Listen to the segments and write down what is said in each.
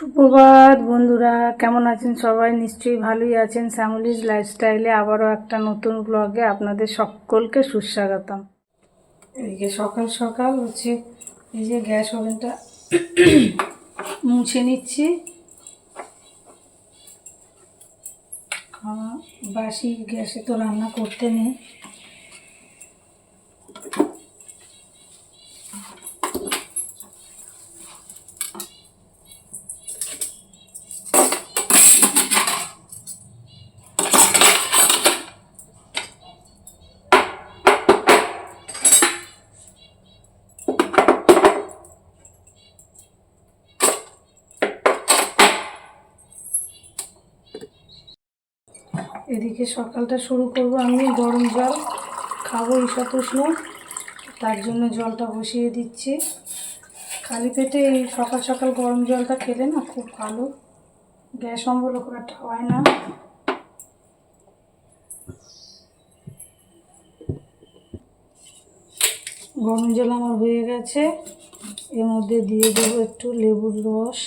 সুপ্রভাত বন্ধুরা, কেমন আছেন সবাই? নিশ্চয়ই ভালোই আছেন। শ্যামলিজ লাইফস্টাইলে আবারও একটা নতুন ব্লগে আপনাদের সকলকে সুস্বাগতম। এদিকে সকাল সকাল হচ্ছে এই যে গ্যাস ওভেনটা মুছে নিচ্ছি। বাসি গ্যাসে তো রান্না করতে নেই। এদিকে সকালটা শুরু করব আমি গরম জল খাবো ঈশাত উষ্ণ, তার জন্য জলটা বসিয়ে দিচ্ছি। খালি পেটে এই সকাল সকাল গরম জলটা খেলে না খুব ভালো, গ্যাস অম্বল খুব একটা হয় না। গরম জল আমার হয়ে গেছে, এর মধ্যে দিয়ে দেবো একটু লেবুর রস।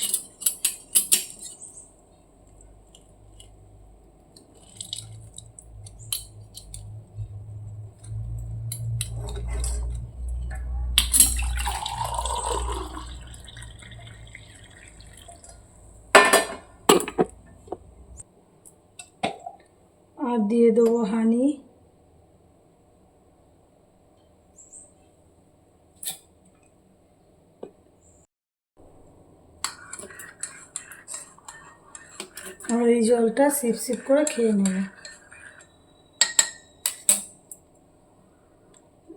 আর দিয়ে দেবো হানি। আর এই জলটা সিপ সিপ করে খেয়ে নেব।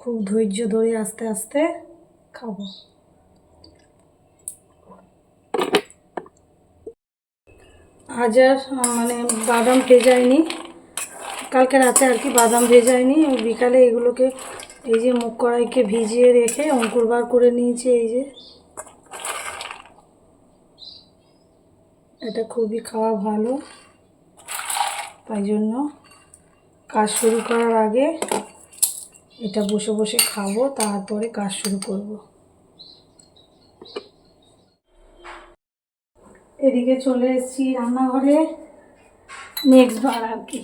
খুব ধৈর্য ধরে আস্তে আস্তে খাবো। আজ আর মানে বাদাম ভেজাইনি, কালকে রাতে আর কি বাদাম ভেজাইনি। বিকালে এগুলোকে এই যে মুগ কড়াইকে ভিজিয়ে রেখে অঙ্কুর বার করে নিয়েছি। এই যে এটা খুবই খাওয়া ভালো, তাই জন্য কাজ শুরু করার আগে এটা বসে বসে খাবো, তারপরে কাজ শুরু করব। এদিকে চলে এসেছি রান্নাঘরে, নেক্সট বার আর কি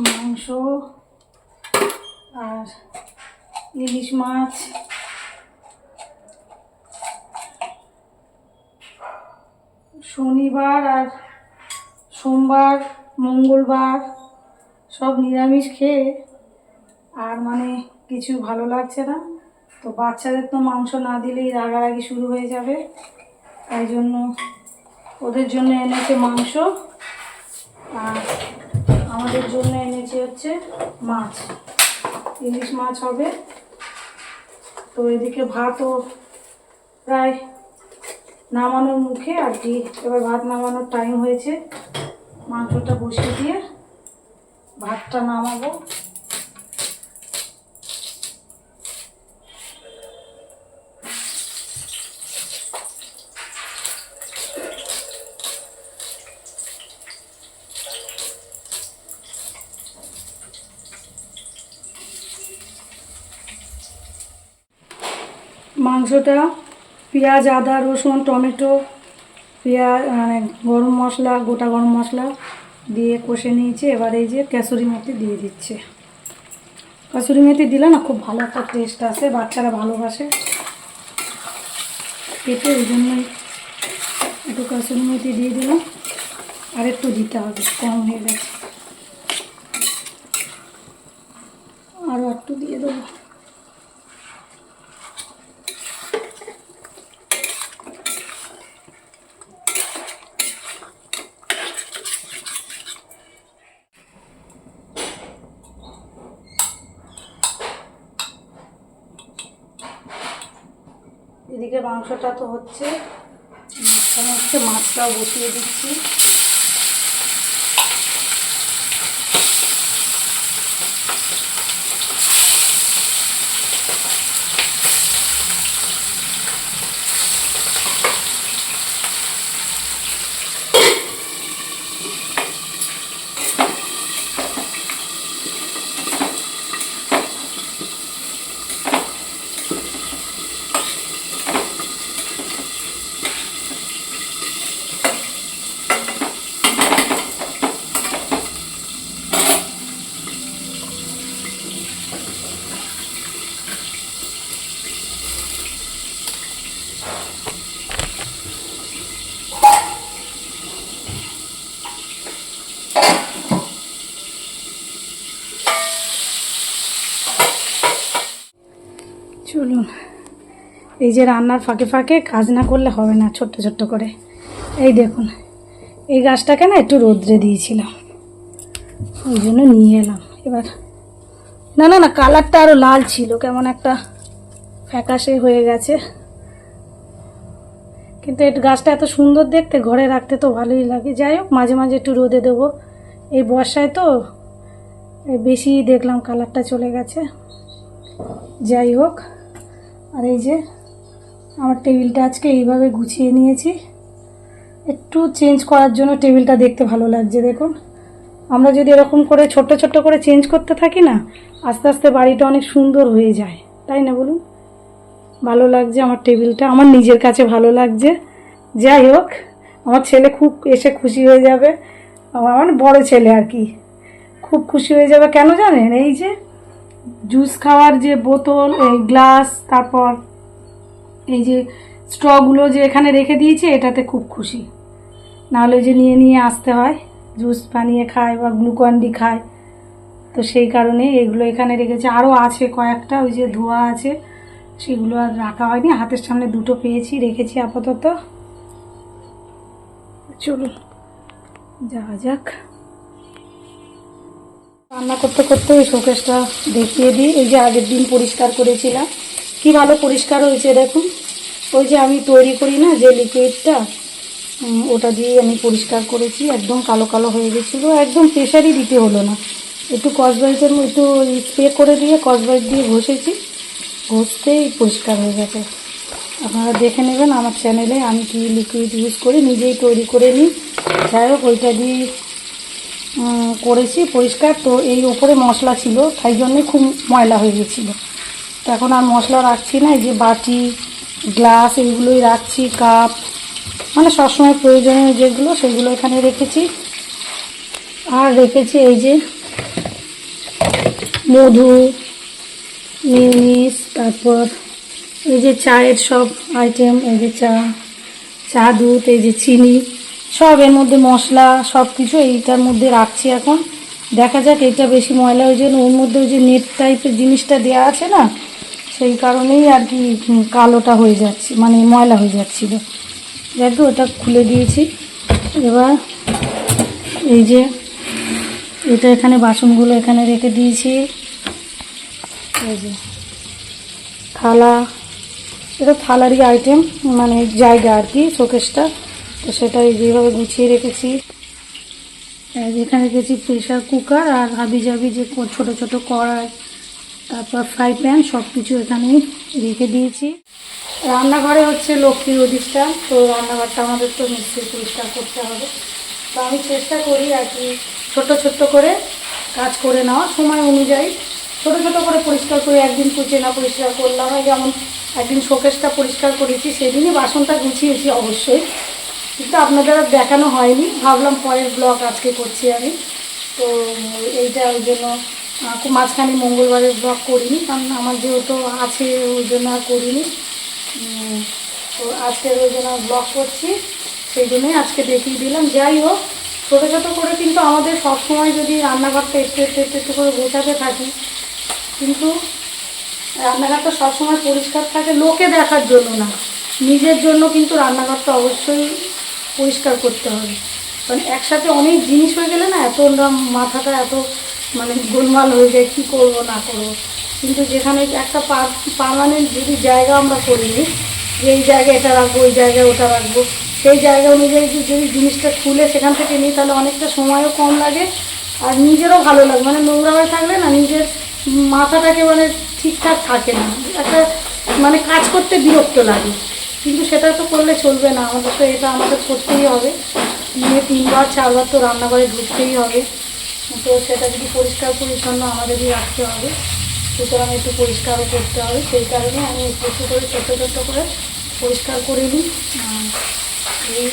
মাংস আর ইলিশ মাছ। শনিবার আর সোমবার মঙ্গলবার সব নিরামিষ খেয়ে আর মানে কিছু ভালো লাগছে না। তো বাচ্চাদের তো মাংস না দিলেই রাগারাগি শুরু হয়ে যাবে, তাই জন্য ওদের জন্য এনেছে মাংস আর আমাদের জন্য এনেছে হচ্ছে মাছ, ইলিশ মাছ হবে। তো এদিকে ভাতও প্রায় নামানোর মুখে আর কি, এবার ভাত নামানোর টাইম হয়েছে। মাংসটা বসিয়ে দিয়ে ভাতটা নামাবো। মাংসটা পেঁয়াজ আদা রসুন টমেটো পেঁয়াজ মানে গরম মশলা গোটা গরম মশলা দিয়ে কষে নিয়েছি। এবার এই যে কসুরি মেথি দিয়ে দিচ্ছে। কসুরি মেথি দিলে না খুব ভালো একটা টেস্ট আসে, বাচ্চারা ভালোবাসে খেতে, ওই জন্যই একটু কসুরি মেথি দিয়ে দিলাম। আর একটু দিতে হবে, কম হয়ে গেছে, আরও একটু দিয়ে দেবো। এদিকে মাংসটা তো হচ্ছে, মাঝখানে হচ্ছে মাছটাও বসিয়ে দিচ্ছি। এই যে রান্নার ফাঁকে ফাঁকে কাজ না করলে হবে না, ছোট্ট ছোট্ট করে। এই দেখুন, এই গাছটাকে না একটু রোদ্রে দিয়েছিলাম, ওই জন্য নিয়ে এলাম। এবার না না না, কালারটা আরও লাল ছিল, কেমন একটা ফ্যাকাশে হয়ে গেছে। কিন্তু এই গাছটা এত সুন্দর দেখতে, ঘরে রাখতে তো ভালোই লাগে। যাই হোক, মাঝে মাঝে একটু রোদে দেবো, এই বর্ষায় তো বেশি দেখলাম কালারটা চলে গেছে। যাই হোক, আর এই যে আমার টেবিলটা আজকে এইভাবে গুছিয়ে নিয়েছি, একটু চেঞ্জ করার জন্য। টেবিলটা দেখতে ভালো লাগছে, দেখুন। আমরা যদি এরকম করে ছোট্ট ছোট্ট করে চেঞ্জ করতে থাকি না, আস্তে আস্তে বাড়িটা অনেক সুন্দর হয়ে যায়, তাই না বলুন? ভালো লাগছে আমার টেবিলটা, আমার নিজের কাছে ভালো লাগছে। যাই হোক, আমার ছেলে খুব এসে খুশি হয়ে যাবে, আমার বড় ছেলে আর কি, খুব খুশি হয়ে যাবে। কেন জানেন? এই যে জুস খাওয়ার যে বোতল, এই গ্লাস, তারপর এই যে স্ট্রগুলো যে এখানে রেখে দিয়েছে, এটাতে খুব খুশি। নাহলে যে নিয়ে নিয়ে আসতে হয়, জুস বানিয়ে খায় বা গ্লুকন-ডি খায়, তো সেই কারণে এগুলো এখানে রেখেছে। আরও আছে কয়েকটা, ওই যে ধোয়া আছে, সেগুলো আর রাখা হয়নি। হাতের সামনে দুটো পেয়েছি, রেখেছি আপাতত। চলুন যাওয়া যাক। রান্না করতে করতে ওই শোকেসটা দেখিয়ে দিই। এই যে আগের দিন পরিষ্কার করেছিলাম, কি ভালো পরিষ্কার হয়েছে দেখুন। ওই যে আমি তৈরি করি না যে লিকুইডটা, ওটা দিয়ে আমি পরিষ্কার করেছি। একদম কালো কালো হয়ে গেছিলো, একদম প্রেশারই দিতে হলো না, একটু কসবাইটের একটু স্প্রে করে দিয়ে কসবাইট দিয়ে ঘষেছি, ঘষতেই পরিষ্কার হয়ে গেছে। আপনারা দেখে নেবেন আমার চ্যানেলে আমি কি লিকুইড ইউজ করি, নিজেই তৈরি করে নিই। যাই হোক, ওইটা দিয়ে করেছি পরিষ্কার। তো এই ওপরে মশলা ছিল, তাই জন্যে খুব ময়লা হয়ে গেছিলো। তো এখন আর মশলা রাখছি না, এই যে বাটি, গ্লাস, এইগুলোই রাখছি, কাপ, মানে সবসময় প্রয়োজনীয় যেগুলো সেগুলো এখানে রেখেছি। আর রেখেছি এই যে মধু, মিনিস, তারপর এই যে চায়ের সব আইটেম, এই যে চা দুধ, এই যে চিনি, সব এর মধ্যে মশলা, সব কিছু এইটার মধ্যে রাখছি। এখন দেখা যাক, এটা বেশি ময়লা হয়ে যায়, ওর মধ্যে ওই যে নেট টাইপের জিনিসটা দেওয়া আছে না, সেই কারণেই আর কি কালোটা হয়ে যাচ্ছে, মানে ময়লা হয়ে যাচ্ছিল। দেখো, ওটা খুলে দিয়েছি। এবার এই যে এটা এখানে বাসনগুলো এখানে রেখে দিয়েছি। এই যে থালা, এটা থালারই আইটেম, মানে জায়গা আর কি শোকেসটা, তো সেটাই যেভাবে গুছিয়ে রেখেছি। এখানে রেখেছি প্রেশার কুকার আর হাবি জাবি যে ছোটো ছোটো কড়াই, তারপর ফ্রাই প্যান, সব কিছু এখানেই রেখে দিয়েছি। রান্নাঘরে হচ্ছে লক্ষ্মীর অধিষ্ঠান, তো রান্নাঘরটা আমাদের তো নিশ্চয়ই পরিষ্কার করতে হবে। তো আমি চেষ্টা করি আর কি ছোট্ট ছোট্ট করে কাজ করে নেওয়া, সময় অনুযায়ী ছোটো ছোটো করে পরিষ্কার করি। একদিন কুচে না পরিষ্কার করলাম, যেমন একদিন শোকেসটা পরিষ্কার করেছি, সেদিনই বাসনটা গুছিয়েছি অবশ্যই, কিন্তু আপনাদের আর দেখানো হয়নি, ভাবলাম পরের ব্লগ আজকে করছি আমি। তো এইটা ওই জন্য মাঝখানে মঙ্গলবারের ব্লগ করিনি, কারণ আমার যেহেতু আছে ওই জন্য আর করিনি। তো আজকের ওই জন্য ব্লগ করছি, সেই জন্যই আজকে দেখিয়ে দিলাম। যাই হোক, ছোটো ছোটো করে কিন্তু আমাদের সবসময় যদি রান্নাঘরটা একটু একটু একটু একটু করে গোছাতে থাকি, কিন্তু রান্নাঘরটা সবসময় পরিষ্কার থাকে লোকে দেখার জন্য না, নিজের জন্য কিন্তু রান্নাঘরটা অবশ্যই পরিষ্কার করতে হবে। কারণ একসাথে অনেক জিনিস হয়ে গেলে না, এত মাথাটা এত মানে গোলমাল হয়ে যায়, কী করবো না করবো। কিন্তু যেখানে একটা পার্মানেন্ট যদি জায়গা আমরা করি নিই, যে এই জায়গায় এটা রাখবো, ওই জায়গায় ওটা রাখবো, সেই জায়গা অনুযায়ী যদি জিনিসটা খুলে সেখান থেকে নিই, তাহলে অনেকটা সময়ও কম লাগে আর নিজেরও ভালো লাগে। মানে নোংরা হয়ে থাকলে না নিজের মাথাটাকে মানে ঠিকঠাক থাকে না, একটা মানে কাজ করতে বিরক্ত লাগে। কিন্তু সেটা তো করলে চলবে না, আমাদের তো এটা আমাদের করতেই হবে। দিনে 3বার 4বার তো রান্নাঘরে ঢুকতেই হবে, তো সেটা যদি পরিষ্কার পরিচ্ছন্ন আমাদেরই রাখতে হবে, সুতরাং একটু পরিষ্কারও করতে হবে। সেই কারণে আমি একটু করে ছোটো ছোটো করে পরিষ্কার করে নিই। এই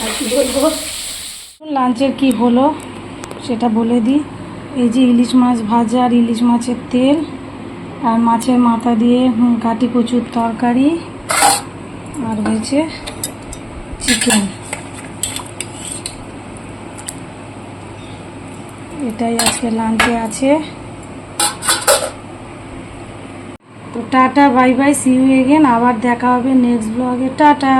আর কি বলবো, লাঞ্চের কি হলো সেটা বলে দিই। এই যে ইলিশ মাছ ভাজা আর ইলিশ মাছের তেল আর মাছের মাথা দিয়ে কাটি কচুর তরকারি, আর হয়েছে চিকেন। এটাই আজকে লাঞ্চে আছে। তো ta-ta bye bye, see you again, আবার দেখা হবে নেক্সট ব্লগে, টাটা।